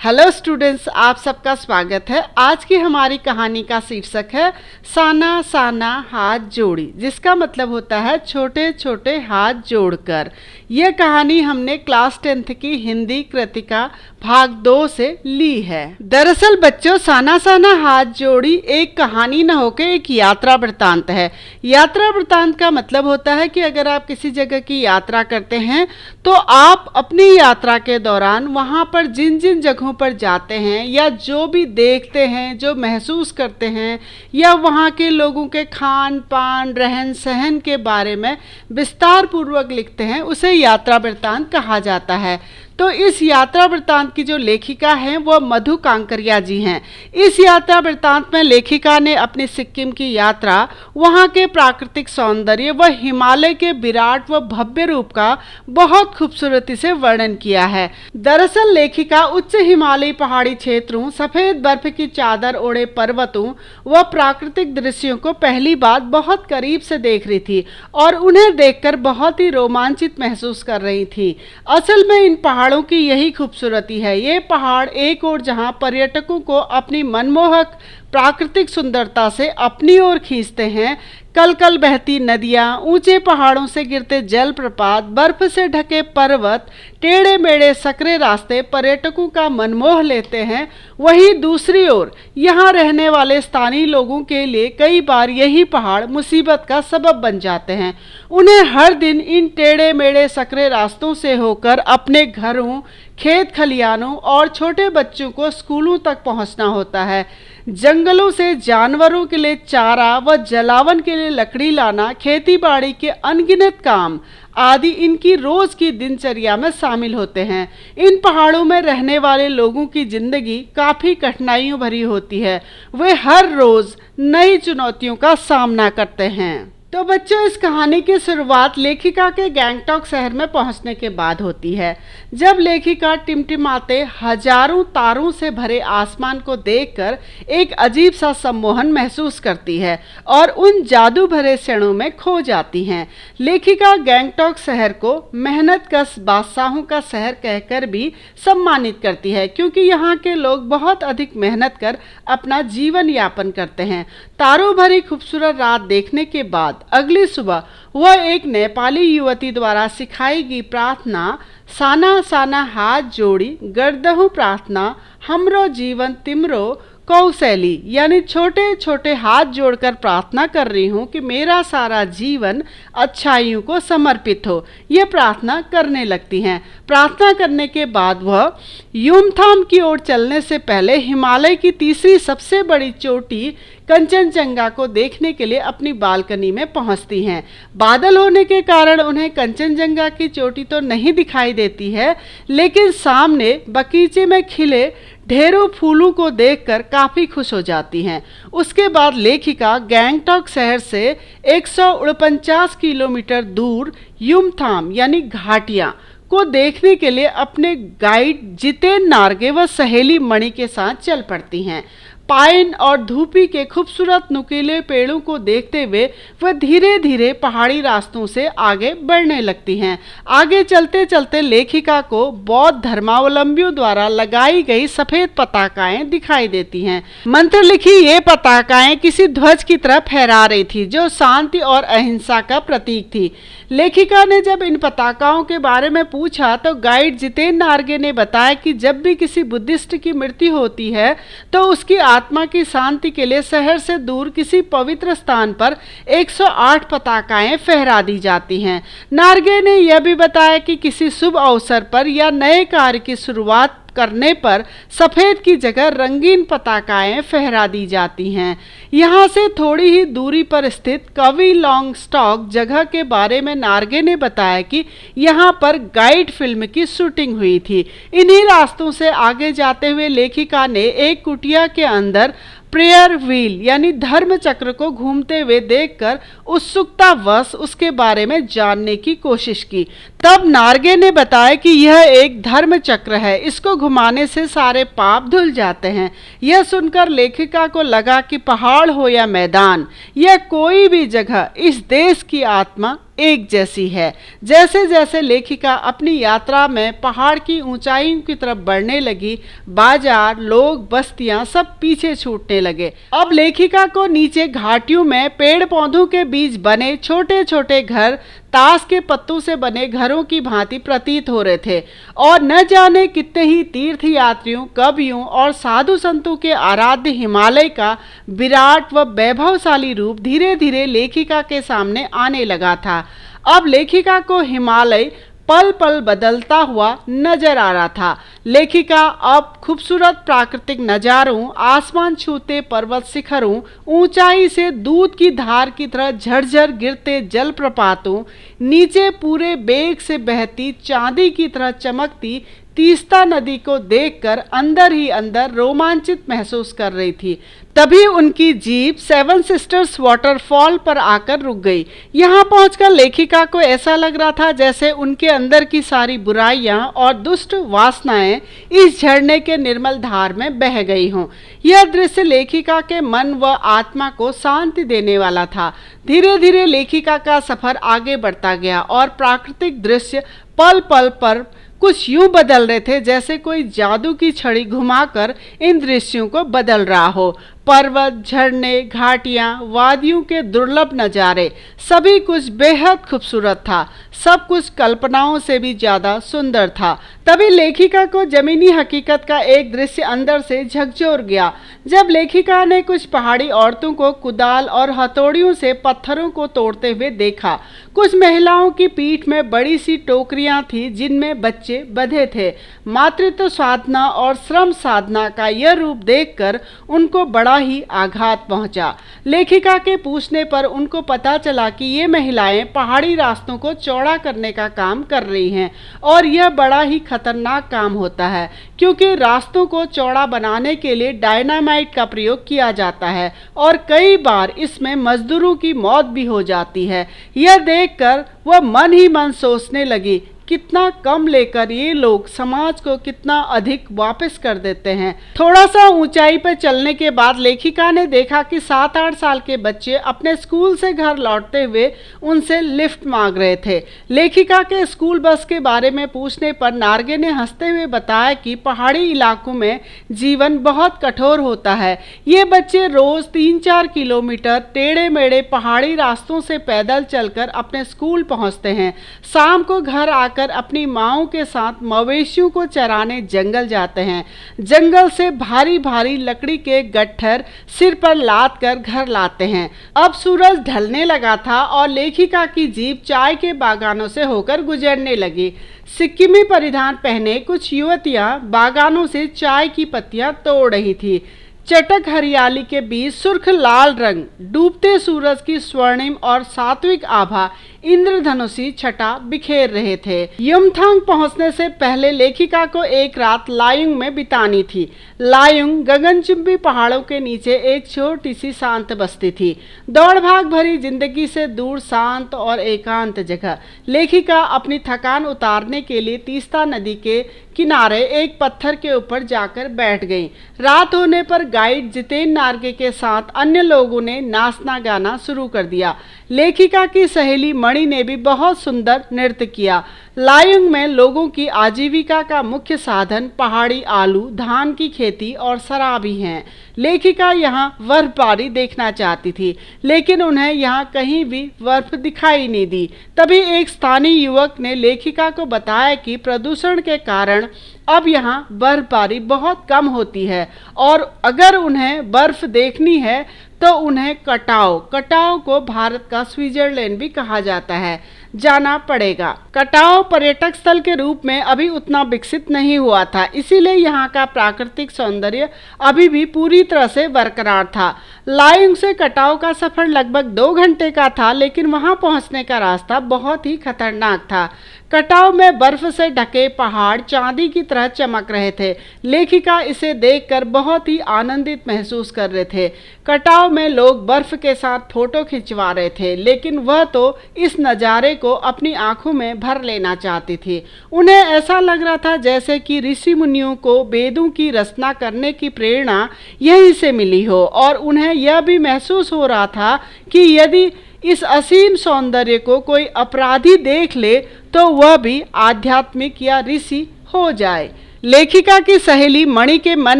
Hello students, आप सबका स्वागत है। आज की हमारी कहानी का शीर्षक है साना साना हाथ जोड़ी, जिसका मतलब होता है छोटे छोटे हाथ जोड़कर। यह कहानी हमने क्लास 10th की हिंदी कृतिका भाग 2 से ली है। दरअसल बच्चों, साना साना हाथ जोड़ी एक कहानी न होकर एक यात्रा वृत्तांत है। यात्रा वृत्तांत का मतलब होता है कि अगर आप किसी जगह की यात्रा करते हैं तो आप अपनी यात्रा के दौरान वहां पर जिन जिन जगहों पर जाते हैं या जो भी देखते हैं, जो महसूस करते हैं, या वहाँ के लोगों के खान पान रहन सहन के बारे में विस्तार पूर्वक लिखते हैं, उसे यात्रा वृत्तांत कहा जाता है। तो इस यात्रा वृत्तांत की जो लेखिका हैं वह मधु कांकरिया जी हैं। इस यात्रा वृत्तांत में लेखिका ने अपनी सिक्किम की यात्रा, वहाँ के प्राकृतिक सौंदर्य व हिमालय के विराट व भव्य रूप का बहुत खूबसूरती से वर्णन किया है। दरअसल लेखिका उच्च हिमालयी पहाड़ी क्षेत्रों, सफ़ेद बर्फ की चादर ओढ़े पर्वतों व प्राकृतिक दृश्यों को पहली बार बहुत करीब से देख रही थी और उन्हें देखकर बहुत ही रोमांचित महसूस कर रही थी। असल में इन पहाड़ों की यही खूबसूरती है। ये पहाड़ एक ओर जहां पर्यटकों को अपनी मनमोहक प्राकृतिक सुंदरता से अपनी ओर खींचते हैं, कल कल बहती नदियां, ऊंचे पहाड़ों से गिरते जलप्रपात, बर्फ से ढके पर्वत, टेढ़े मेढ़े सकरे रास्ते पर्यटकों का मन मोह लेते हैं। वहीं दूसरी ओर यहाँ रहने वाले स्थानीय लोगों के लिए कई बार यही पहाड़ मुसीबत का सबब बन जाते हैं। उन्हें हर दिन इन टेढ़े मेढ़े सकरे रास्तों से होकर अपने घरों, खेत खलियानों और छोटे बच्चों को स्कूलों तक पहुंचना होता है। जंगलों से जानवरों के लिए चारा व जलावन के लिए लकड़ी लाना, खेती बाड़ी के अनगिनत काम आदि इनकी रोज की दिनचर्या में शामिल होते हैं। इन पहाड़ों में रहने वाले लोगों की जिंदगी काफ़ी कठिनाइयों भरी होती है। वे हर रोज नई चुनौतियों का सामना करते हैं। तो बच्चों, इस कहानी की शुरुआत लेखिका के गैंगटॉक शहर में पहुंचने के बाद होती है, जब लेखिका टिमटिमाते हजारों तारों से भरे आसमान को देखकर एक अजीब सा सम्मोहन महसूस करती है और उन जादू भरे क्षणों में खो जाती हैं। लेखिका गैंगटॉक शहर को मेहनतकश बादशाहों का शहर कहकर भी सम्मानित करती है, क्योंकि यहाँ के लोग बहुत अधिक मेहनत कर अपना जीवन यापन करते हैं। तारों भरी खूबसूरत रात देखने के बाद अगली सुबह वह एक नेपाली युवती द्वारा सिखाई गई प्रार्थना साना साना हाथ जोड़ी गर्दहु प्रार्थना हमरो जीवन तिमरो कौशैली, यानी छोटे छोटे हाथ जोड़कर प्रार्थना कर रही हूँ कि मेरा सारा जीवन अच्छाइयों को समर्पित हो। ये प्रार्थना करने लगती हैं। प्रार्थना करने के बाद वह युमथाम की ओर चलने से पहले हिमालय की तीसरी सबसे बड़ी चोटी कंचनजंगा को देखने के लिए अपनी बालकनी में पहुंचती हैं। बादल होने के कारण उन्हें कंचनजंगा की चोटी तो नहीं दिखाई देती है, लेकिन सामने बगीचे में खिले ढेरों फूलों को देखकर काफ़ी खुश हो जाती हैं। उसके बाद लेखिका गैंगटॉक शहर से 149 किलोमीटर दूर युमथाम यानी घाटियाँ को देखने के लिए अपने गाइड जितेन नार्गे व सहेली मणि के साथ चल पड़ती हैं। पाइन और धूपी के खूबसूरत नुकीले पेड़ों को देखते हुए वह धीरे धीरे पहाड़ी रास्तों से आगे बढ़ने लगती हैं। आगे चलते चलते लेखिका को बौद्ध धर्मावलंबियों द्वारा लगाई गई सफ़ेद पताकाएं दिखाई देती हैं। मंत्र लिखी ये पताकाएं किसी ध्वज की तरह फहरा रही थी, जो शांति और अहिंसा का प्रतीक थी। लेखिका ने जब इन पताकाओं के बारे में पूछा तो गाइड जितेन नार्गे ने बताया कि जब भी किसी बुद्धिस्ट की मृत्यु होती है तो उसकी आत्मा की शांति के लिए शहर से दूर किसी पवित्र स्थान पर 108 पताकाएं फहरा दी जाती हैं। नार्गे ने यह भी बताया कि किसी शुभ अवसर पर या नए कार्य की शुरुआत करने पर सफ़ेद की जगह रंगीन पताकाएं फहरा दी जाती हैं। यहाँ से थोड़ी ही दूरी पर स्थित कवि लॉन्गस्टॉक जगह के बारे में नार्गे ने बताया कि यहाँ पर गाइड फिल्म की शूटिंग हुई थी। इन्हीं रास्तों से आगे जाते हुए लेखिका ने एक कुटिया के अंदर प्रेयर व्हील यानी धर्म चक्र को घूमते हुए देखकर उत्सुकतावश उसके बारे में जानने की कोशिश की। तब नार्गे ने बताया कि यह एक धर्म चक्र है, इसको घुमाने से सारे पाप धुल जाते हैं। यह सुनकर लेखिका को लगा कि पहाड़ हो या मैदान या कोई भी जगह, इस देश की आत्मा एक जैसी है। जैसे जैसे लेखिका अपनी यात्रा में पहाड़ की ऊंचाइयों की तरफ बढ़ने लगी, बाजार, लोग, बस्तियां सब पीछे छूटने लगे। अब लेखिका को नीचे घाटियों में पेड़ पौधों के बीच बने छोटे छोटे घर ताश के पत्तों से बने घरों की भांति प्रतीत हो रहे थे, और न जाने कितने ही तीर्थ यात्रियों, कवियों और साधु संतों के आराध्य हिमालय का विराट व वैभवशाली रूप धीरे धीरे लेखिका के सामने आने लगा था। अब लेखिका को हिमालय पल पल बदलता हुआ नजर आ रहा था। लेखिका अब खूबसूरत प्राकृतिक नजारों, आसमान छूते पर्वत शिखरों, ऊंचाई से दूध की धार की तरह झरझर गिरते जलप्रपातों, नीचे पूरे बेग से बहती चांदी की तरह चमकती तीस्ता नदी को देखकर अंदर ही अंदर रोमांचित महसूस कर रही थी। तभी उनकी जीप सेवन सिस्टर्स वाटरफॉल पर आकर रुक गई। यहाँ पहुंचकर लेखिका को ऐसा लग रहा था जैसे उनके अंदर की सारी बुराइयां और दुष्ट वासनाएं इस झरने के निर्मल धार में बह गई हों। यह दृश्य लेखिका के मन व आत्मा को शांति देने वाला था। धीरे धीरे लेखिका का सफर आगे बढ़ता गया और प्राकृतिक दृश्य पल पल पर कुछ यूं बदल रहे थे जैसे कोई जादू की छड़ी घुमाकर इन दृश्यों को बदल रहा हो। पर्वत, झरने, घाटियां, वादियों के दुर्लभ नज़ारे, सभी कुछ बेहद खूबसूरत था। सब कुछ कल्पनाओं से भी ज़्यादा सुंदर था। तभी लेखिका को जमीनी हकीकत का एक दृश्य अंदर से झकझोर गया। जब लेखिका ने कुछ पहाड़ी औरतों को कुदाल और हथौड़ियों से पत्थरों को तोड़ते हुए देखा। कुछ महिलाओं की पीठ में बड़ी सी टोकरियां थी जिनमें बच्चे बंधे थे। मातृत्व साधना और श्रम साधना का यह रूप देखकर उनको बड़ा ही आघात पहुंचा। लेखिका के पूछने पर उनको पता चला कि ये महिलाएं पहाड़ी रास्तों को चौड़ा करने का काम कर रही हैं, और यह बड़ा ही खतरनाक काम होता है क्योंकि रास्तों को चौड़ा बनाने के लिए डायनामाइट का प्रयोग किया जाता है और कई बार इसमें मजदूरों की मौत भी हो जाती है। यह देखकर वह मन ही मन सोचने लगी, कितना कम लेकर ये लोग समाज को कितना अधिक वापस कर देते हैं। थोड़ा सा ऊंचाई पर चलने के बाद लेखिका ने देखा कि 7-8 साल के बच्चे अपने स्कूल से घर लौटते हुए उनसे लिफ्ट मांग रहे थे। लेखिका के स्कूल बस के बारे में पूछने पर नार्गे ने हंसते हुए बताया कि पहाड़ी इलाकों में जीवन बहुत कठोर होता है। ये बच्चे रोज 3-4 किलोमीटर टेढ़े मेढ़े पहाड़ी रास्तों से पैदल चलकर अपने स्कूल पहुंचते हैं। शाम को घर आकर अपनी माओं के साथ मवेशियों को चराने जंगल जाते हैं। जंगल से भारी भारी लकड़ी के गट्ठर सिर पर लाद कर घर लाते हैं। अब सूरज ढलने लगा था और लेखिका की जीप चाय के बागानों से होकर गुजरने लगी। सिक्किमी परिधान पहने कुछ युवतियां बागानों से चाय की पत्तियां तोड़ रही थी। चटक हरियाली के बीच सुर्ख लाल रंग, डूबते सूरज की स्वर्णिम और सात्विक आभा इंद्रधनुषी छटा बिखेर रहे थे। युमथांग पहुंचने से पहले लेखिका को एक रात लायुंग में बितानी थी। लायुंग गगनचुंबी पहाड़ों के नीचे एक छोटी सी शांत बस्ती थी, दौड़ भाग भरी जिंदगी से दूर शांत और एकांत जगह। लेखिका अपनी थकान उतारने के लिए तीस्ता नदी के किनारे एक पत्थर के ऊपर जाकर बैठ गई। रात होने पर गाइड जितेन नार्गे के साथ अन्य लोगों ने नाचना गाना शुरू कर दिया। लेखिका की सहेली मणि ने भी बहुत सुंदर नृत्य किया। लायुंग में लोगों की आजीविका का मुख्य साधन पहाड़ी आलू, धान की खेती और शराब ही हैं। लेखिका यहाँ बर्फबारी देखना चाहती थी, लेकिन उन्हें यहाँ कहीं भी बर्फ दिखाई नहीं दी। तभी एक स्थानीय युवक ने लेखिका को बताया कि प्रदूषण के कारण अब यहाँ बर्फबारी बहुत कम होती है और अगर उन्हें बर्फ देखनी है तो उन्हें कटाव को भारत का स्विट्जरलैंड भी कहा जाता है, जाना पड़ेगा। कटाव पर्यटक स्थल के रूप में अभी उतना विकसित नहीं हुआ था, इसीलिए यहाँ का प्राकृतिक सौंदर्य अभी भी पूरी तरह से बरकरार था। लायुंग से कटाव का सफर लगभग 2 घंटे का था, लेकिन वहाँ पहुँचने का रास्ता बहुत ही खतरनाक था। कटाव में बर्फ से ढके पहाड़ चांदी की तरह चमक रहे थे। लेखिका इसे देखकर बहुत ही आनंदित महसूस कर रहे थे। कटाव में लोग बर्फ के साथ फोटो खिंचवा रहे थे, लेकिन वह तो इस नज़ारे को अपनी आंखों में भर लेना चाहती थी। उन्हें ऐसा लग रहा था जैसे कि ऋषि मुनियों को वेदों की रचना करने की प्रेरणा यहीं से मिली हो, और उन्हें यह भी महसूस हो रहा था कि यदि इस असीम सौंदर्य को कोई अपराधी देख ले तो वह भी आध्यात्मिक या ऋषि हो जाए। लेखिका की सहेली मणि के मन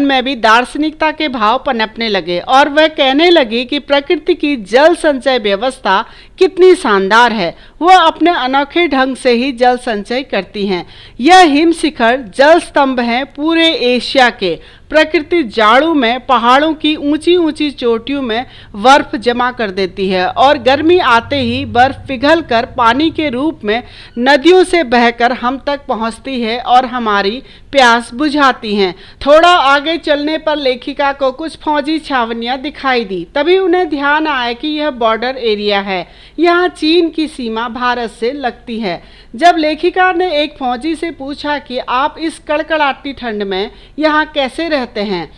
में भी दार्शनिकता के भाव पनपने लगे और वह कहने लगी कि प्रकृति की जल संचय व्यवस्था कितनी शानदार है। वह अपने अनोखे ढंग से ही जल संचय करती हैं। यह हिम शिखर जल स्तंभ हैं पूरे एशिया के। प्रकृति जाड़ों में पहाड़ों की ऊंची ऊंची चोटियों में बर्फ जमा कर देती है और गर्मी आते ही बर्फ पिघल कर पानी के रूप में नदियों से बहकर हम तक पहुंचती है और हमारी प्यास बुझाती हैं। थोड़ा आगे चलने पर लेखिका को कुछ फौजी छावनियां दिखाई दी। तभी उन्हें ध्यान आया कि यह बॉर्डर एरिया है, यहाँ चीन की सीमा भारत से लगती है। जब लेखिका ने एक फौजी से पूछा कि आप इस कड़कड़ाती ठंड में यहाँ कैसे रहते हैं,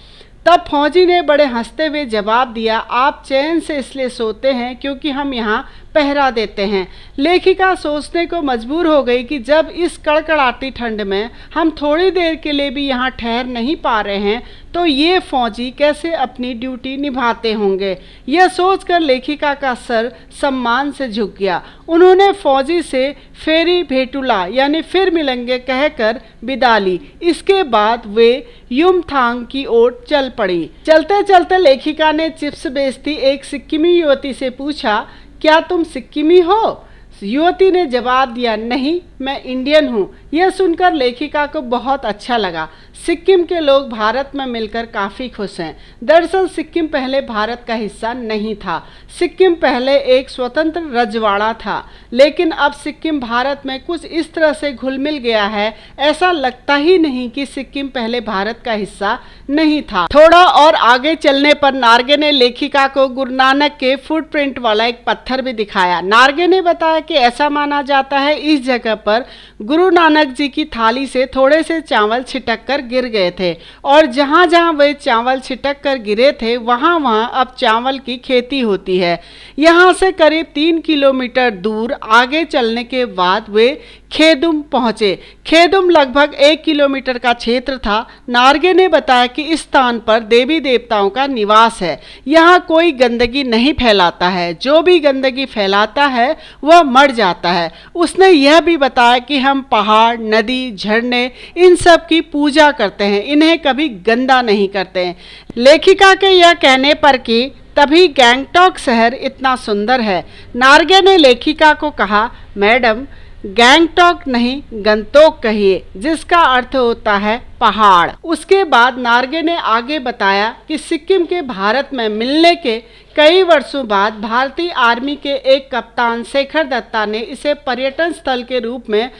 तब फौजी ने बड़े हंसते हुए जवाब दिया, आप चैन से इसलिए सोते हैं क्योंकि हम यहाँ पहरा देते हैं। लेखिका सोचने को मजबूर हो गई कि जब इस कड़कड़ाती ठंड में हम थोड़ी देर के लिए भी यहाँ ठहर नहीं पा रहे हैं तो ये फौजी कैसे अपनी ड्यूटी निभाते होंगे। यह सोचकर लेखिका का सर सम्मान से झुक गया। उन्होंने फौजी से फेरी भेटुला यानी फिर मिलेंगे कहकर विदा ली। इसके बाद वे युमथांग की ओर चल पड़ी। चलते चलते लेखिका ने चिप्स बेचती एक सिक्किमी युवती से पूछा, क्या तुम सिक्किमी हो? युवती ने जवाब दिया, नहीं, मैं इंडियन हूँ। यह सुनकर लेखिका को बहुत अच्छा लगा। सिक्किम के लोग भारत में मिलकर काफ़ी खुश हैं। दरअसल सिक्किम पहले भारत का हिस्सा नहीं था। सिक्किम पहले एक स्वतंत्र रजवाड़ा था, लेकिन अब सिक्किम भारत में कुछ इस तरह से घुल मिल गया है, ऐसा लगता ही नहीं कि सिक्किम पहले भारत का हिस्सा नहीं था। थोड़ा और आगे चलने पर नार्गे ने लेखिका को गुरु नानक के फुटप्रिंट वाला एक पत्थर भी दिखाया। नार्गे ने बताया कि ऐसा माना जाता है इस जगह पर गुरु नानक जी की थाली से थोड़े से चावल छिटक कर गिर गए थे और जहाँ जहाँ वे चावल छिटक कर गिरे थे वहाँ वहाँ अब चावल की खेती होती है। यहाँ से करीब 3 किलोमीटर दूर आगे चलने के बाद वे खेदुम पहुँचे। खेदुम लगभग 1 किलोमीटर का क्षेत्र था। नार्गे ने बताया कि इस स्थान पर देवी देवताओं का निवास है। यहाँ कोई गंदगी नहीं फैलाता है, जो भी गंदगी फैलाता है वह मर जाता है। उसने यह भी बताया कि हम पहाड़, नदी, झरने इन सब की पूजा करते हैं, इन्हें कभी गंदा नहीं करते हैं। लेखिका के यह कहने पर कि तभी गैंगटॉक शहर इतना सुंदर है। नार्गे ने लेखिका को कहा, मैडम गैंगटॉक नहीं गंतोक कहिए, जिसका अर्थ होता है पहाड़। उसके बाद नार्गे ने आगे बताया कि सिक्किम के भारत में मिलने के कई वर्षों बाद भारतीय आर्मी के एक कप्तान शेखर दत्ता ने इसे पर्यटन स्थल के रूप में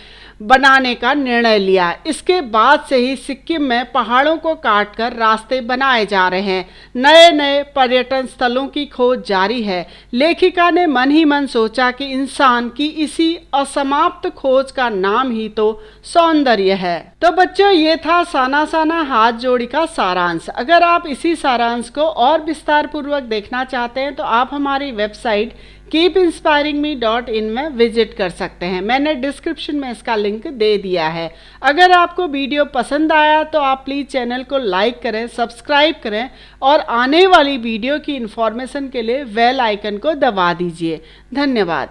बनाने का निर्णय लिया। इसके बाद से ही सिक्किम में पहाड़ों को काटकर रास्ते बनाए जा रहे हैं। नए नए पर्यटन स्थलों की खोज जारी है। लेखिका ने मन ही मन सोचा कि इंसान की इसी असमाप्त खोज का नाम ही तो सौंदर्य है। तो बच्चों, ये था साना साना हाथ जोड़ी का सारांश। अगर आप इसी सारांश को और विस्तार पूर्वक देखना चाहते हैं तो आप हमारी वेबसाइट keepinspiringme.in में विजिट कर सकते हैं। मैंने डिस्क्रिप्शन में इसका लिंक दे दिया है। अगर आपको वीडियो पसंद आया तो आप प्लीज़ चैनल को लाइक करें, सब्सक्राइब करें और आने वाली वीडियो की इन्फॉर्मेशन के लिए बेल आइकन को दबा दीजिए। धन्यवाद।